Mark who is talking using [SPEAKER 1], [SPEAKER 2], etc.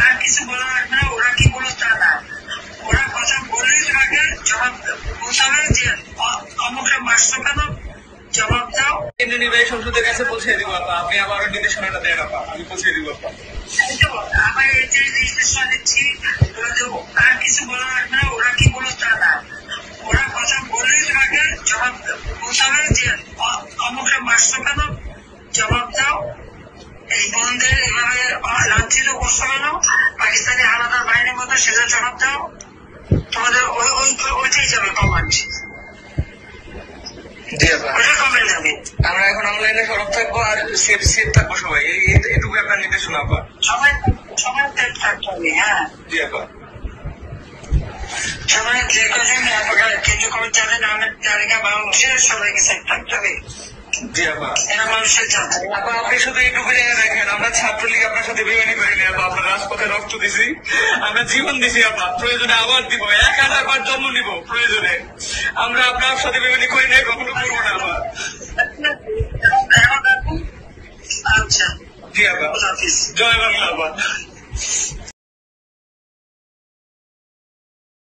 [SPEAKER 1] আর কিছু বলা লাগবে না, ওরা কি বলো তা না, ওরা কথা বললেই তোমাকে জবাব বলতে হবে যে অমুকটা মারছো কেন, জবাব দাও।
[SPEAKER 2] কেন্দ্রীয় নির্বাহী সংসদের কাছে পৌঁছে দিব আপা, আপনি আবার নির্দেশনাটা দেন আপা, আমি পৌঁছে দিব আপা।
[SPEAKER 1] আবার এই যে নির্দেশনা দিচ্ছি আর কিছু বলা লাগবে না, ওরা কি বলো তা না, ওরা কথা বললেই তোমাকে জবাব বলতে হবে যে অমুকটা মারছো কেন, জবাব দাও। এই বন্ধের এভাবে লাঞ্ছিত করছো কেন, পাকিস্তানি আলাদা বাহিনীর মধ্যে সেটা জবাব দাও। তোমাদের ওইটাই যাবে কমান্ড, ওইটা কমে যাবে।
[SPEAKER 2] আমরা এখন অনলাইনে সরব থাকবো আর সেফ থাকবো সবাই, এইটুকু আপনার নির্দেশনা আপা।
[SPEAKER 1] সবাই সেফ থাকতে হবে। হ্যাঁ
[SPEAKER 2] জি আপা।
[SPEAKER 1] সবাই যে কজন কেন্দ্রীয় কমিটি যাদের নামের তালিকা বাংলাদেশের সবাইকে সেফ থাকতে হবে।
[SPEAKER 2] জি আপা।
[SPEAKER 1] এরা মানুষের জানতে
[SPEAKER 2] আপা আপনি শুধু এইটুকু জায়গায় দেখেন, আমরা ছাত্রলীগ আপনার সাথে বেমানি করিনি আপা, আমরা রাজপথে রক্ত দিছি, আমরা জীবন দিছি আপা, প্রয়োজনে আবার দিব, 1000 বার জন্ম নিব প্রয়োজনে, আমরা আপনার সাথে বেমানি করি নাই, কখনো করবো না আপা।
[SPEAKER 1] আচ্ছা
[SPEAKER 2] জি আপা, জয় বাংলা আপা।